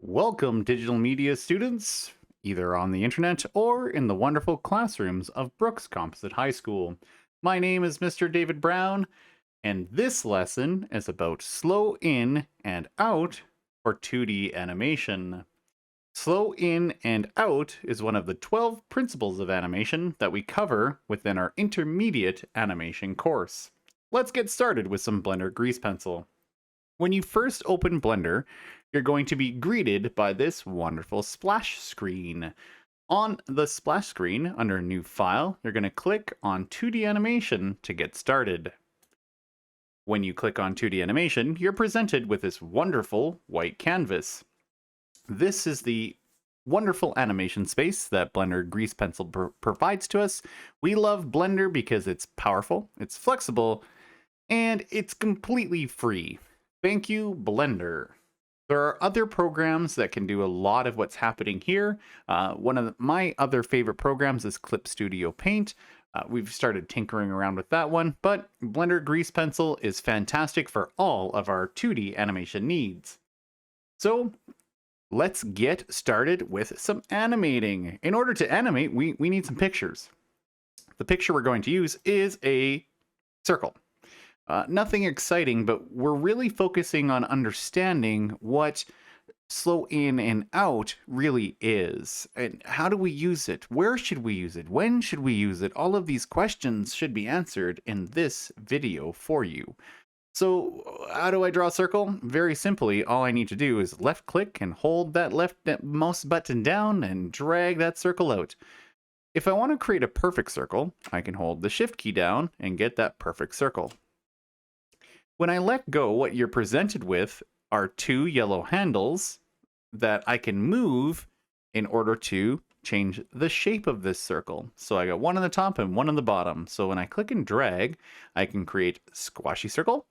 Welcome, digital media students, either on the internet or in the wonderful classrooms of Brooks Composite High School. My name is Mr. David Brown, and this lesson is about slow in and out for 2D animation. Slow in and out is one of the 12 principles of animation that we cover within our intermediate animation course. Let's get started with some Blender grease pencil. When you first open Blender, you're going to be greeted by this wonderful splash screen. On the splash screen, under New File, you're going to click on 2D Animation to get started. When you click on 2D Animation, you're presented with this wonderful white canvas. This is the wonderful animation space that Blender Grease Pencil provides to us. We love Blender because it's powerful, it's flexible, and it's completely free. Thank you, Blender. There are other programs that can do a lot of what's happening here. One of my other favorite programs is Clip Studio Paint. We've started tinkering around with that one, but Blender Grease Pencil is fantastic for all of our 2D animation needs. So let's get started with some animating. In order to animate, we need some pictures. The picture we're going to use is a circle. Nothing exciting, but we're really focusing on understanding what slow in and out really is. And how do we use it? Where should we use it? When should we use it? All of these questions should be answered in this video for you. So how do I draw a circle? Very simply, all I need to do is left click and hold that left mouse button down and drag that circle out. If I want to create a perfect circle, I can hold the shift key down and get that perfect circle. When I let go, what you're presented with are two yellow handles that I can move in order to change the shape of this circle. So I got one on the top and one on the bottom. So when I click and drag, I can create a squashy circle,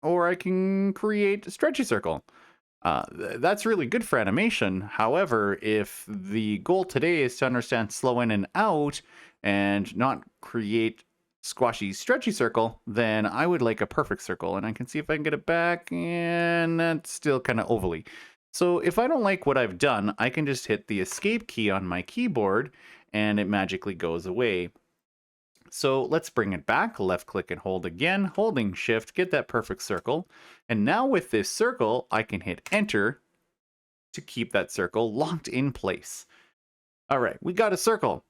or I can create a stretchy circle. That's really good for animation. However, if the goal today is to understand slow in and out and not create squashy stretchy circle, then I would like a perfect circle, and I can see if I can get it back, and that's still kind of ovally. So if I don't like what I've done, I can just hit the escape key on my keyboard and it magically goes away. So let's bring it back, left click and hold again, holding shift, get that perfect circle. And now with this circle, I can hit enter to keep that circle locked in place. All right, we got a circle.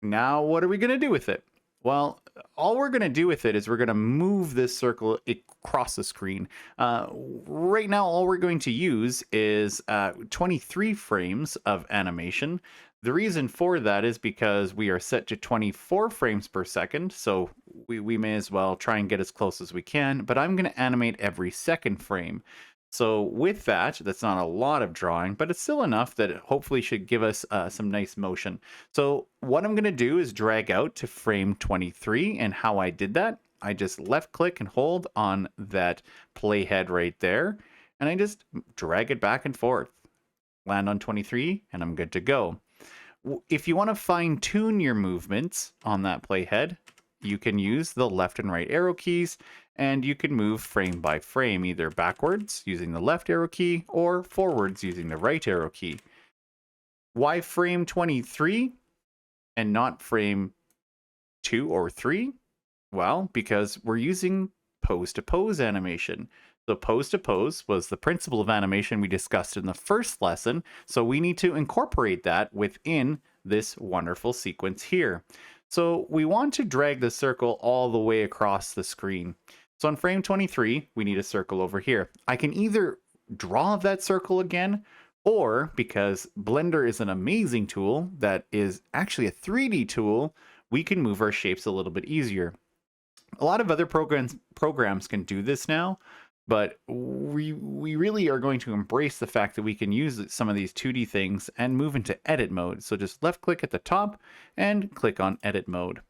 Now what are we gonna do with it? Well, all we're going to do with it is we're going to move this circle across the screen. Right now, all we're going to use is 23 frames of animation. The reason for that is because we are set to 24 frames per second, so we may as well try and get as close as we can, but I'm going to animate every second frame. So with that, that's not a lot of drawing, but it's still enough that it hopefully should give us some nice motion. So what I'm going to do is drag out to frame 23, and how I did that, I just left click and hold on that playhead right there, and I just drag it back and forth. Land on 23, and I'm good to go. If you want to fine tune your movements on that playhead, you can use the left and right arrow keys, and you can move frame by frame, either backwards using the left arrow key or forwards using the right arrow key. Why frame 23 and not frame 2 or 3? Well, because we're using pose to pose animation. So pose to pose was the principle of animation we discussed in the first lesson, so we need to incorporate that within this wonderful sequence here. So we want to drag the circle all the way across the screen. So on frame 23, we need a circle over here. I can either draw that circle again, or because Blender is an amazing tool that is actually a 3D tool, we can move our shapes a little bit easier. A lot of other programs can do this now, but we really are going to embrace the fact that we can use some of these 2D things and move into edit mode. So just left click at the top and click on edit mode.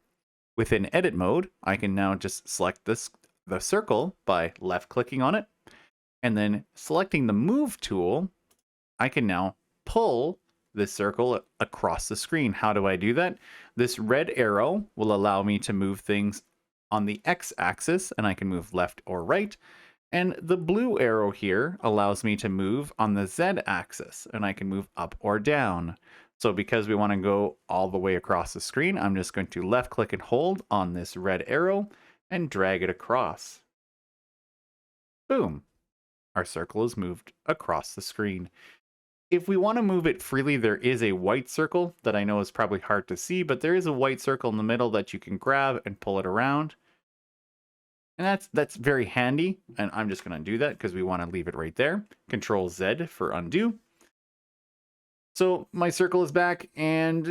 Within edit mode, I can now just select the circle by left clicking on it, and then selecting the move tool, I can now pull this circle across the screen. How do I do that? This red arrow will allow me to move things on the X axis, and I can move left or right. And the blue arrow here allows me to move on the Z axis, and I can move up or down. So because we want to go all the way across the screen, I'm just going to left click and hold on this red arrow and drag it across. Boom. Our circle is moved across the screen. If we want to move it freely, there is a white circle that I know is probably hard to see, but there is a white circle in the middle that you can grab and pull it around. And that's very handy, and I'm just going to do that because we want to leave it right there. Control Z for undo. So my circle is back, and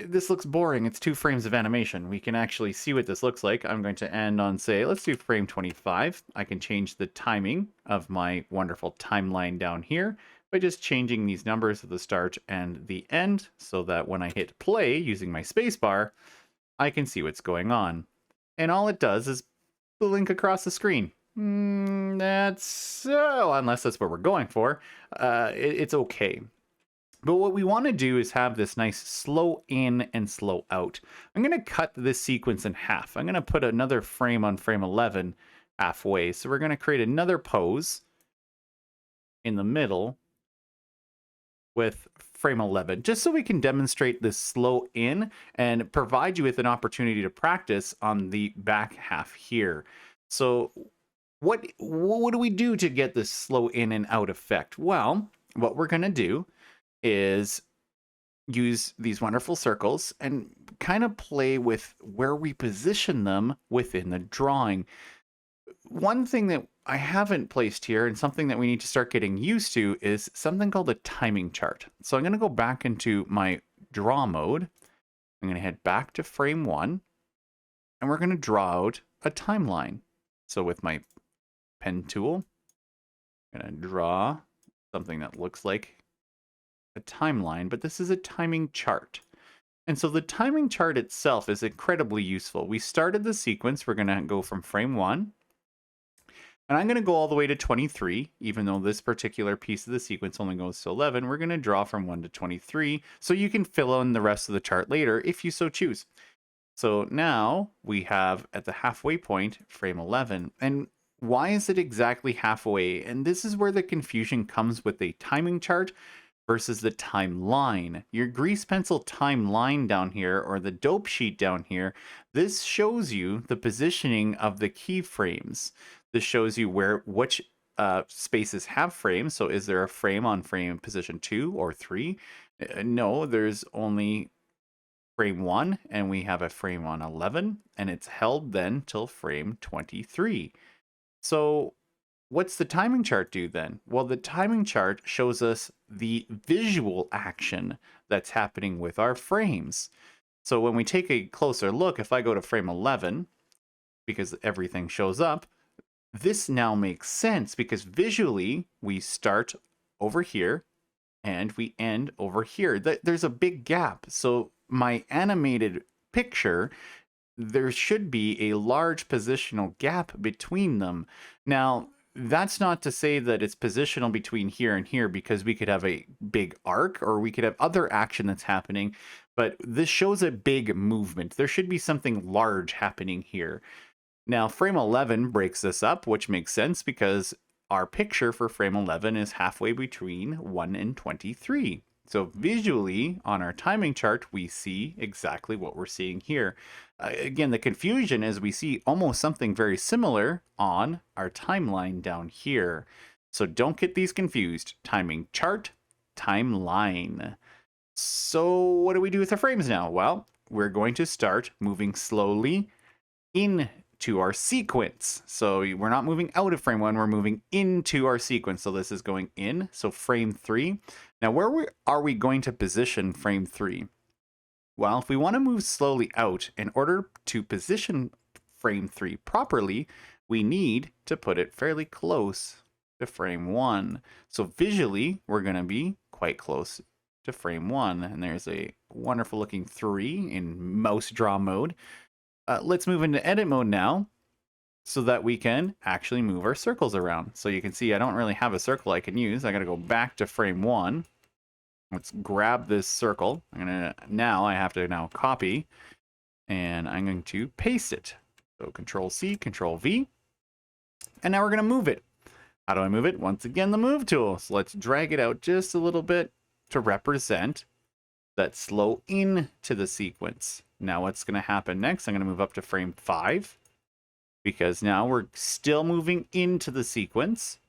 this looks boring. It's 2 frames of animation. We can actually see what this looks like. I'm going to end on, say, let's do frame 25. I can change the timing of my wonderful timeline down here by just changing these numbers at the start and the end so that when I hit play using my spacebar, I can see what's going on. And all it does is blink across the screen. Unless that's what we're going for, it's okay. But what we want to do is have this nice slow in and slow out. I'm going to cut this sequence in half. I'm going to put another frame on frame 11 halfway. So we're going to create another pose in the middle with frame 11, just so we can demonstrate this slow in and provide you with an opportunity to practice on the back half here. So what do we do to get this slow in and out effect? Well, what we're going to do is use these wonderful circles and kind of play with where we position them within the drawing. One thing that I haven't placed here and something that we need to start getting used to is something called a timing chart. So I'm going to go back into my draw mode. I'm going to head back to frame 1 and we're going to draw out a timeline. So with my pen tool, I'm going to draw something that looks like a timeline, but this is a timing chart. And so the timing chart itself is incredibly useful. We started the sequence. We're going to go from frame 1. And I'm going to go all the way to 23, even though this particular piece of the sequence only goes to 11. We're going to draw from 1 to 23, so you can fill in the rest of the chart later if you so choose. So now we have at the halfway point, frame 11. And why is it exactly halfway? And this is where the confusion comes with a timing chart versus the timeline. Your grease pencil timeline down here, or the dope sheet down here, this shows you the positioning of the keyframes. This shows you which spaces have frames. So is there a frame on frame position 2 or 3? No, there's only frame 1, and we have a frame on 11, and it's held then till frame 23. So what's the timing chart do then? Well, the timing chart shows us the visual action that's happening with our frames. So when we take a closer look, if I go to frame 11, because everything shows up, this now makes sense because visually we start over here and we end over here. There's a big gap. So my animated picture, there should be a large positional gap between them. Now, that's not to say that it's positional between here and here, because we could have a big arc or we could have other action that's happening, but this shows a big movement. There should be something large happening here. Now, frame 11 breaks this up, which makes sense because our picture for frame 11 is halfway between 1 and 23. So visually, on our timing chart, we see exactly what we're seeing here. Again, the confusion is we see almost something very similar on our timeline down here. So don't get these confused. Timing chart, timeline. So what do we do with the frames now? Well, we're going to start moving slowly into our sequence. So we're not moving out of frame 1, we're moving into our sequence. So this is going in, so frame 3. Now where are we going to position frame 3? Well, if we want to move slowly out, in order to position frame 3 properly, we need to put it fairly close to frame 1. So visually, we're going to be quite close to frame 1. And there's a wonderful looking 3 in mouse draw mode. Let's move into edit mode now so that we can actually move our circles around. So you can see I don't really have a circle I can use. I got to go back to frame 1. Let's grab this circle. Now I have to copy, and I'm going to paste it. So Control C, Control V. And now we're going to move it. How do I move it? Once again, the move tool. So let's drag it out just a little bit to represent that slow in to the sequence. Now what's going to happen next? I'm going to move up to frame 5 because now we're still moving into the sequence.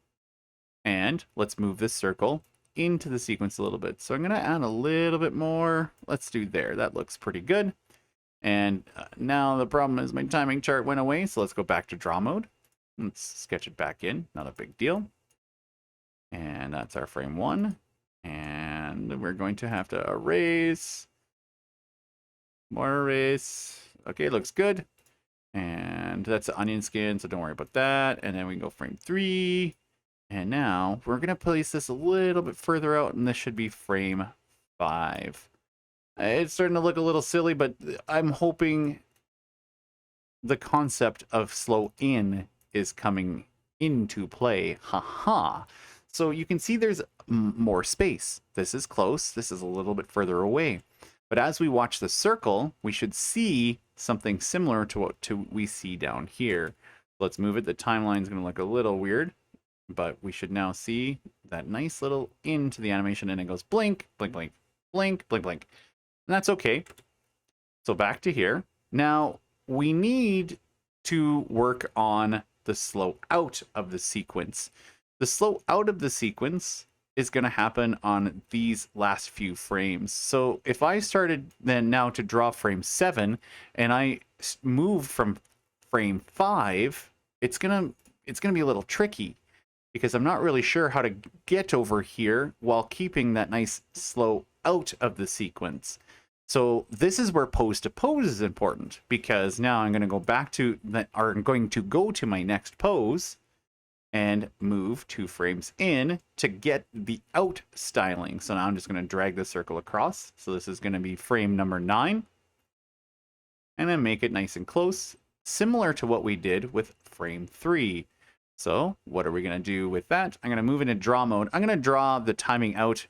And let's move this circle into the sequence a little bit. So I'm going to add a little bit more. Let's do there. That looks pretty good. And now the problem is my timing chart went away. So let's go back to draw mode. Let's sketch it back in. Not a big deal. And that's our frame 1. And we're going to have to erase. More erase. Okay, looks good. And that's the onion skin, so don't worry about that. And then we can go frame 3. And now we're going to place this a little bit further out, and this should be frame 5. It's starting to look a little silly, but I'm hoping the concept of slow in is coming into play. Haha. So you can see there's more space. This is close. This is a little bit further away. But as we watch the circle, we should see something similar to what we see down here. Let's move it. The timeline is going to look a little weird, but we should now see that nice little into the animation, and it goes blink, blink, blink, blink, blink, blink. And that's okay. So back to here. Now we need to work on the slow out of the sequence. The slow out of the sequence is going to happen on these last few frames. So if I started then now to draw frame 7 and I move from frame 5, it's going to be a little tricky because I'm not really sure how to get over here while keeping that nice slow out of the sequence. So this is where pose to pose is important, because now I'm going to go back to that, or I'm going to go to my next pose and move 2 frames in to get the out styling. So now I'm just going to drag the circle across. So this is going to be frame number 9. And then make it nice and close, similar to what we did with frame 3. So what are we going to do with that? I'm going to move into draw mode. I'm going to draw the timing out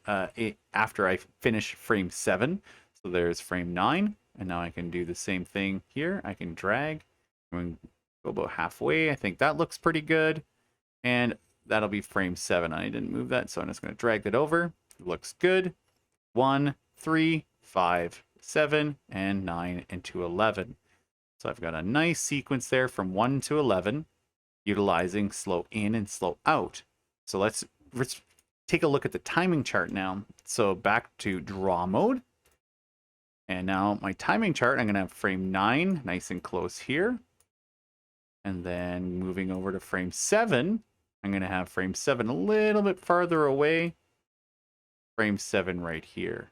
after I finish frame 7. So there's frame 9. And now I can do the same thing here. I can drag and go about halfway. I think that looks pretty good. And that'll be frame 7. I didn't move that, so I'm just going to drag that over. It looks good. 1, 3, 5, 7, and 9, and to 11. So I've got a nice sequence there from 1 to 11, utilizing slow in and slow out. So let's take a look at the timing chart now. So back to draw mode. And now my timing chart, I'm going to have frame 9 nice and close here. And then moving over to frame 7, I'm going to have frame 7 a little bit farther away. Frame 7 right here.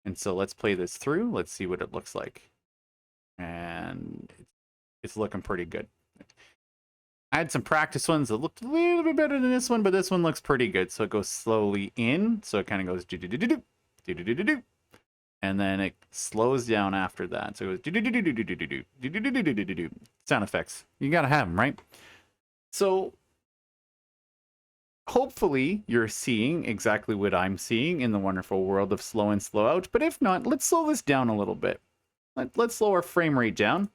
And so let's play this through. Let's see what it looks like. And it's looking pretty good. I had some practice ones that looked a little bit better than this one, but this one looks pretty good. So it goes slowly in. So it kind of goes do-do-do-do-do, do-do-do-do-do. And then it slows down after that. So it goes do-do-do-do-do-do-do, do-do-do-do-do-do-do. Sound effects. You gotta have them, right? So hopefully you're seeing exactly what I'm seeing in the wonderful world of slow in, slow out. But if not, let's slow this down a little bit. Let's slow our frame rate down.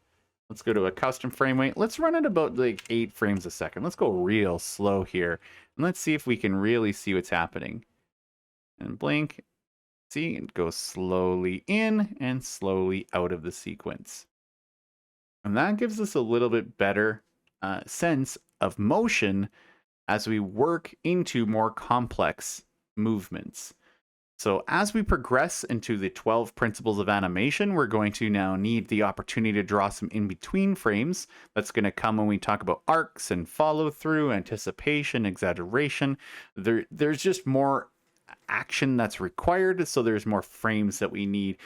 Let's go to a custom frame rate. Let's run it about like 8 frames a second. Let's go real slow here. And let's see if we can really see what's happening. And blink. See, it goes slowly in and slowly out of the sequence. And that gives us a little bit better sense of motion as we work into more complex movements. So as we progress into the 12 principles of animation, we're going to now need the opportunity to draw some in-between frames. That's going to come when we talk about arcs and follow-through, anticipation, exaggeration. There's just more action that's required, so there's more frames that we need.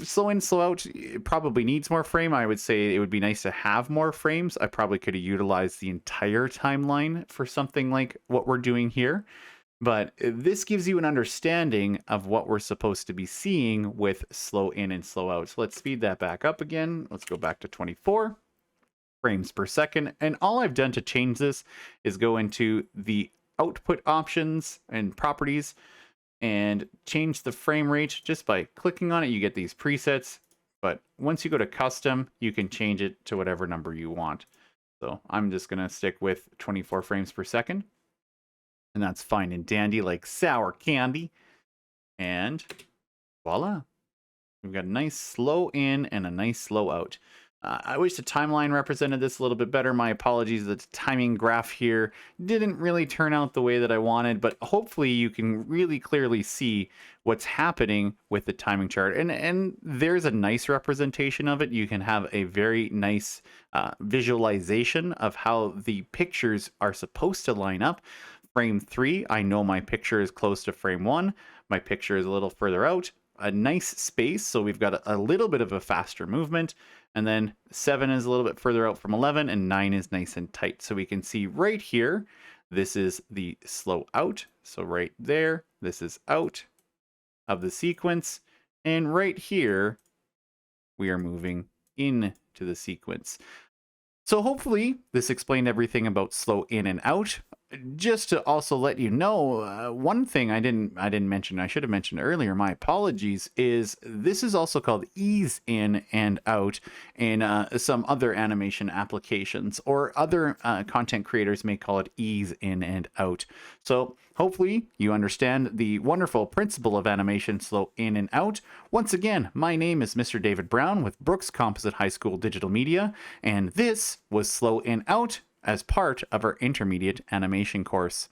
Slow in, slow out, it probably needs more frame. I would say it would be nice to have more frames. I probably could have utilized the entire timeline for something like what we're doing here. But this gives you an understanding of what we're supposed to be seeing with slow in and slow out. So let's speed that back up again. Let's go back to 24 frames per second. And all I've done to change this is go into the output options and properties and change the frame rate. Just by clicking on it, you get these presets. But once you go to custom, you can change it to whatever number you want. So I'm just going to stick with 24 frames per second. And that's fine and dandy like sour candy. And voila. We've got a nice slow in and a nice slow out. I wish the timeline represented this a little bit better. My apologies, the timing graph here didn't really turn out the way that I wanted, but hopefully you can really clearly see what's happening with the timing chart. And there's a nice representation of it. You can have a very nice visualization of how the pictures are supposed to line up. Frame 3, I know my picture is close to frame 1. My picture is a little further out. A nice space, so we've got a little bit of a faster movement, and then 7 is a little bit further out from 11, and 9 is nice and tight. So we can see right here, this is the slow out. So right there, this is out of the sequence, and right here, we are moving into the sequence. So hopefully this explained everything about slow in and out. Just to also let you know, one thing I didn't mention, I should have mentioned earlier, my apologies, is this is also called ease in and out in some other animation applications, or other content creators may call it ease in and out. So hopefully you understand the wonderful principle of animation, slow in and out. Once again, my name is Mr. David Brown with Brooks Composite High School Digital Media, and this was Slow In Out as part of our intermediate animation course.